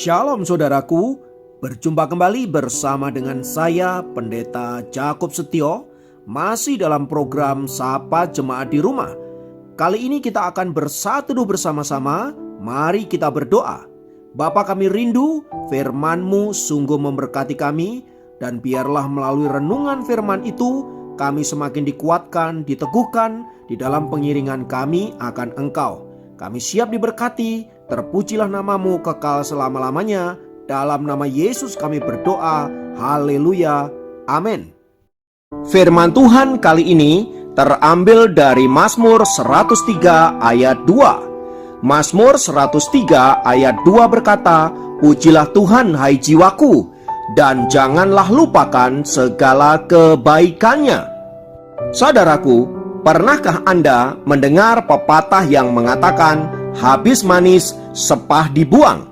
Shalom saudaraku, berjumpa kembali bersama dengan saya Pendeta Jakob Setio, masih dalam program Sapa Jemaat di Rumah. Kali ini kita akan bersatu bersama-sama, mari kita berdoa. Bapa kami rindu, firman-Mu sungguh memberkati kami, dan biarlah melalui renungan firman itu, kami semakin dikuatkan, diteguhkan di dalam pengiringan kami akan Engkau. Kami siap diberkati. Terpujilah namamu kekal selama-lamanya. Dalam nama Yesus kami berdoa. Haleluya. Amin. Firman Tuhan kali ini terambil dari Mazmur 103 ayat 2. Mazmur 103 ayat 2 berkata, "Pujilah Tuhan hai jiwaku, dan janganlah lupakan segala kebaikannya." Saudaraku, pernahkah Anda mendengar pepatah yang mengatakan habis manis sepah dibuang?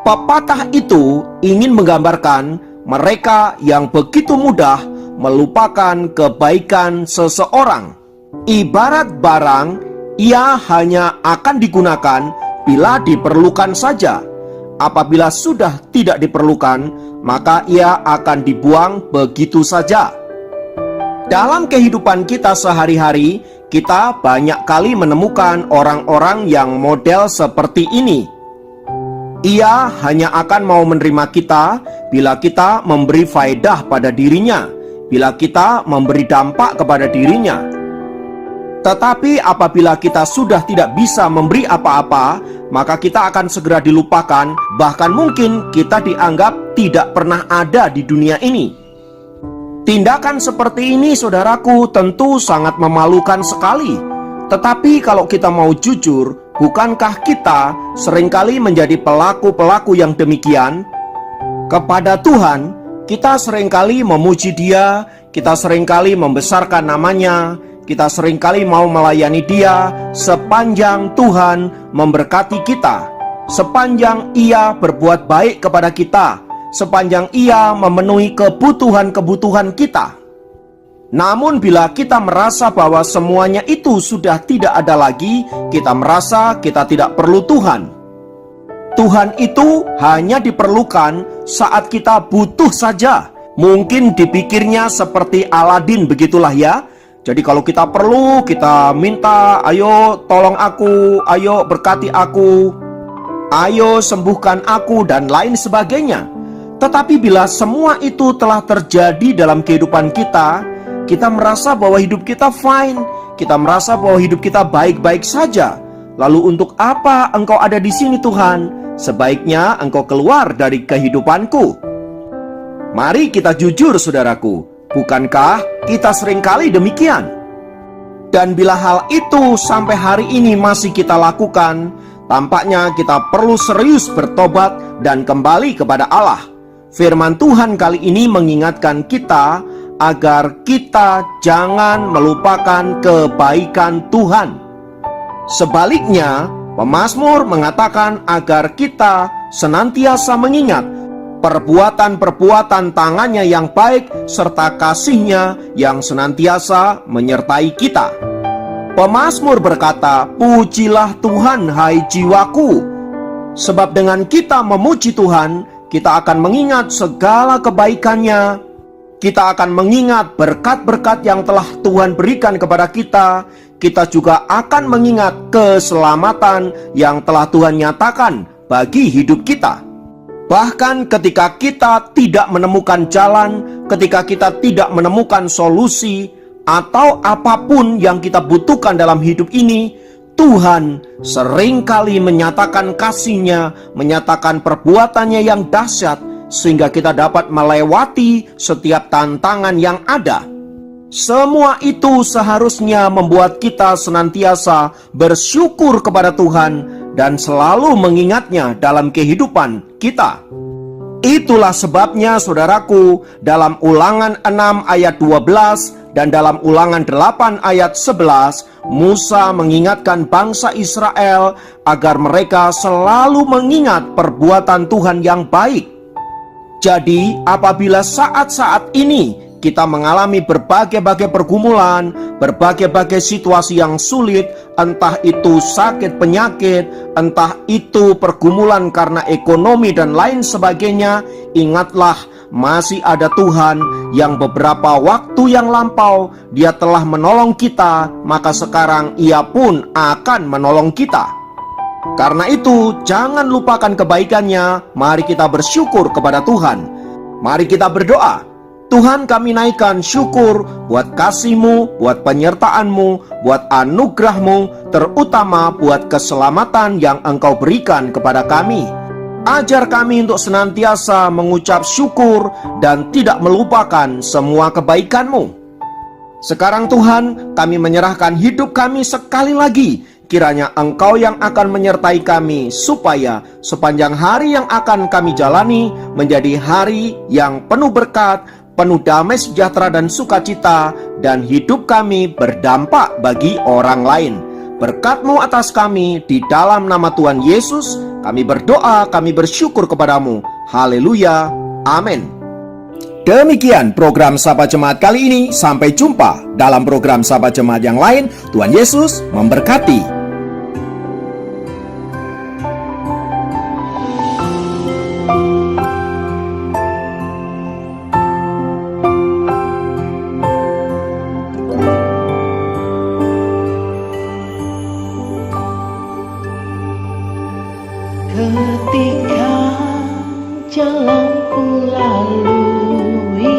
Pepatah itu ingin menggambarkan mereka yang begitu mudah melupakan kebaikan seseorang. Ibarat barang, ia hanya akan digunakan bila diperlukan saja. Apabila sudah tidak diperlukan, maka ia akan dibuang begitu saja. Dalam kehidupan kita sehari-hari, kita banyak kali menemukan orang-orang yang model seperti ini. Ia hanya akan mau menerima kita bila kita memberi faedah pada dirinya, bila kita memberi dampak kepada dirinya. Tetapi apabila kita sudah tidak bisa memberi apa-apa, maka kita akan segera dilupakan, bahkan mungkin kita dianggap tidak pernah ada di dunia ini. Tindakan seperti ini, saudaraku, tentu sangat memalukan sekali. Tetapi kalau kita mau jujur, bukankah kita seringkali menjadi pelaku-pelaku yang demikian? Kepada Tuhan, kita seringkali memuji Dia, kita seringkali membesarkan namanya, kita seringkali mau melayani Dia sepanjang Tuhan memberkati kita, sepanjang Ia berbuat baik kepada kita, sepanjang ia memenuhi kebutuhan-kebutuhan kita. Namun bila kita merasa bahwa semuanya itu sudah tidak ada lagi, kita merasa kita tidak perlu Tuhan. Tuhan itu hanya diperlukan saat kita butuh saja. Mungkin dipikirnya seperti Aladin, begitulah ya. Jadi kalau kita perlu, kita minta, ayo tolong aku, ayo berkati aku, ayo sembuhkan aku, dan lain sebagainya. Tetapi bila semua itu telah terjadi dalam kehidupan kita, kita merasa bahwa hidup kita fine, kita merasa bahwa hidup kita baik-baik saja. Lalu untuk apa Engkau ada di sini Tuhan? Sebaiknya Engkau keluar dari kehidupanku. Mari kita jujur saudaraku, bukankah kita seringkali demikian? Dan bila hal itu sampai hari ini masih kita lakukan, tampaknya kita perlu serius bertobat dan kembali kepada Allah. Firman Tuhan kali ini mengingatkan kita agar kita jangan melupakan kebaikan Tuhan. Sebaliknya, pemazmur mengatakan agar kita senantiasa mengingat perbuatan-perbuatan tangannya yang baik serta kasihnya yang senantiasa menyertai kita. Pemazmur berkata, "Pujilah Tuhan hai jiwaku." Sebab dengan kita memuji Tuhan, kita akan mengingat segala kebaikannya. Kita akan mengingat berkat-berkat yang telah Tuhan berikan kepada kita. Kita juga akan mengingat keselamatan yang telah Tuhan nyatakan bagi hidup kita. Bahkan ketika kita tidak menemukan jalan, ketika kita tidak menemukan solusi, atau apapun yang kita butuhkan dalam hidup ini, Tuhan seringkali menyatakan kasih-Nya, menyatakan perbuatannya yang dahsyat, sehingga kita dapat melewati setiap tantangan yang ada. Semua itu seharusnya membuat kita senantiasa bersyukur kepada Tuhan dan selalu mengingatnya dalam kehidupan kita. Itulah sebabnya saudaraku, dalam Ulangan 6 ayat 12 dan dalam Ulangan 8 ayat 11, Musa mengingatkan bangsa Israel agar mereka selalu mengingat perbuatan Tuhan yang baik. Jadi apabila saat-saat ini kita mengalami berbagai-bagai pergumulan, berbagai-bagai situasi yang sulit, entah itu sakit penyakit, entah itu pergumulan karena ekonomi dan lain sebagainya, ingatlah masih ada Tuhan yang beberapa waktu yang lampau Dia telah menolong kita, maka sekarang Ia pun akan menolong kita. Karena itu, jangan lupakan kebaikannya. Mari kita bersyukur kepada Tuhan. Mari kita berdoa. Tuhan, kami naikkan syukur buat kasih-Mu, buat penyertaan-Mu, buat anugerah-Mu, terutama buat keselamatan yang Engkau berikan kepada kami. Ajar kami untuk senantiasa mengucap syukur dan tidak melupakan semua kebaikan-Mu. Sekarang Tuhan, kami menyerahkan hidup kami sekali lagi. Kiranya Engkau yang akan menyertai kami, supaya sepanjang hari yang akan kami jalani menjadi hari yang penuh berkat, penuh damai sejahtera dan sukacita, dan hidup kami berdampak bagi orang lain. Berkat-Mu atas kami, di dalam nama Tuhan Yesus, kami berdoa, kami bersyukur kepadamu. Haleluya, amin. Demikian program Sapa Jemaat kali ini. Sampai jumpa dalam program Sapa Jemaat yang lain. Tuhan Yesus memberkati. Ketika jalan ku lalui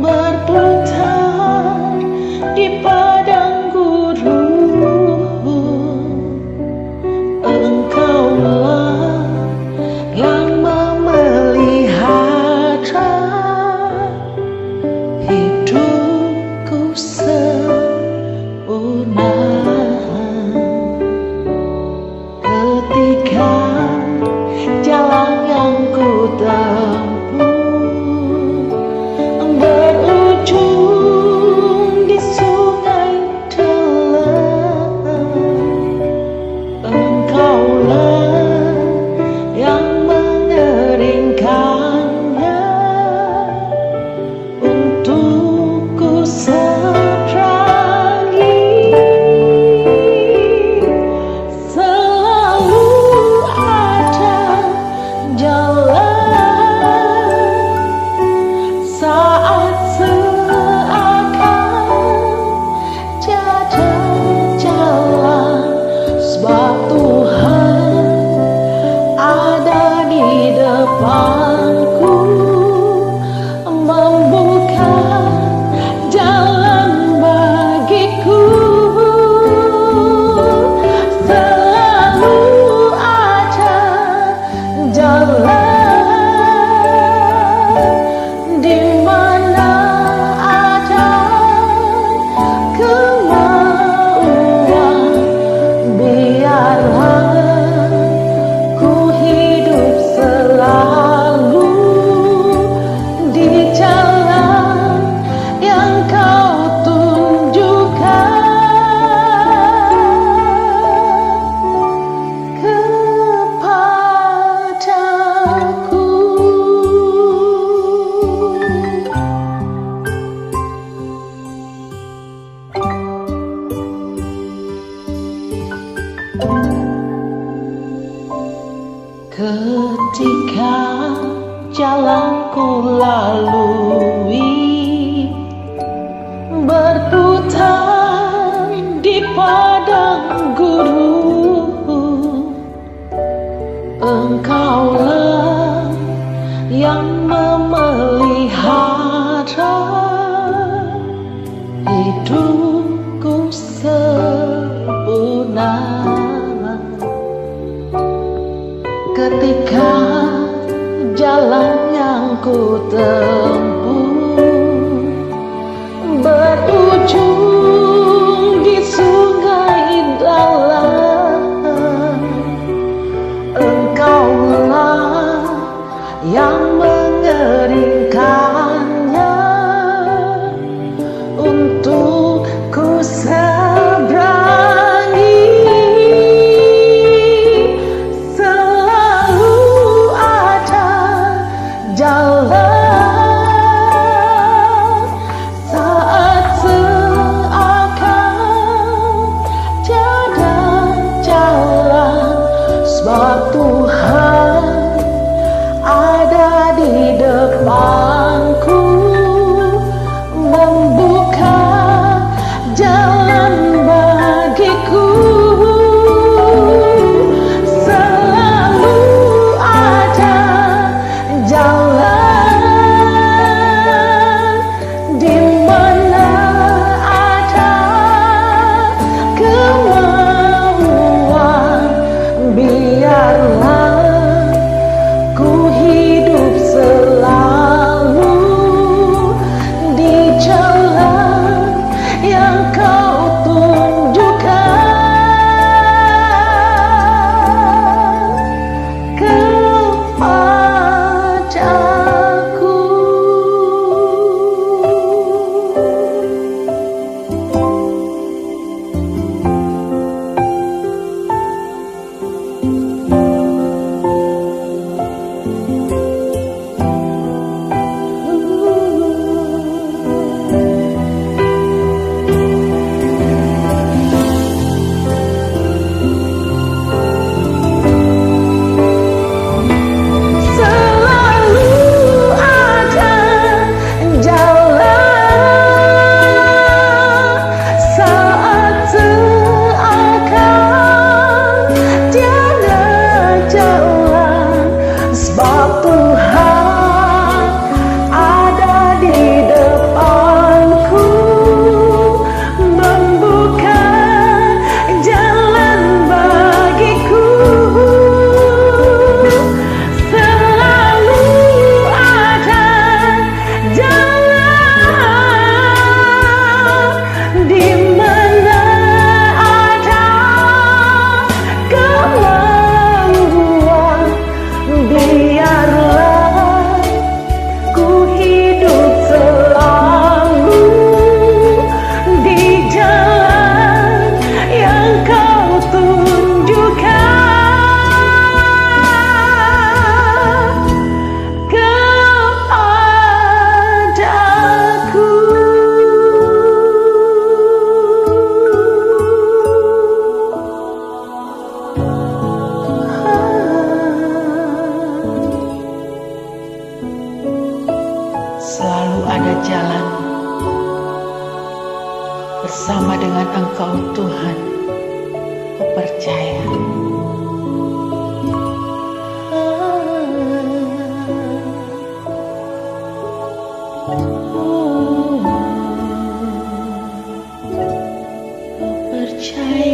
berputar di padang gurun, Engkaulah yang memelihara hidupku sempurna. Ketika jalan yang ku tempuh berujung di sungai dalam, Engkaulah yang mengeringkannya untukku seberangi. Saat seakan tiada jalan, sebab Tuhan ada di depanku, membuka jalan bagiku. Selalu ada jalan di mana ada kemauan. Biarlah ku hidup selalu di jalan yang Kau tunjukkan kepadaku. Ketika jalan ku lalui berputar di padang gurun, Engkaulah yang memelihara hidupku sempurna. Ketika jalan yang ku tempuh berujung di sungai dalam, Engkaulah yang mengeringkannya untukku seberangi. Selalu ada jalan jalan bagiku, selalu ada jalan di mana ada kemauan. Biarlah ku hidup selalu di jalan yang kau tunjukkan kepadaku. Selalu ada jalan saat seakan tiada jalan, sebab Tuhan ada di depanku, membuka jalan bagiku. Selalu ada jalan di mana ada kemauan. Biarlah ku hidup selalu di jalan yang kau tunjukkan kepadaku. Selalu ada jalan bersama dengan Engkau Tuhan, ku percaya. Ku percaya.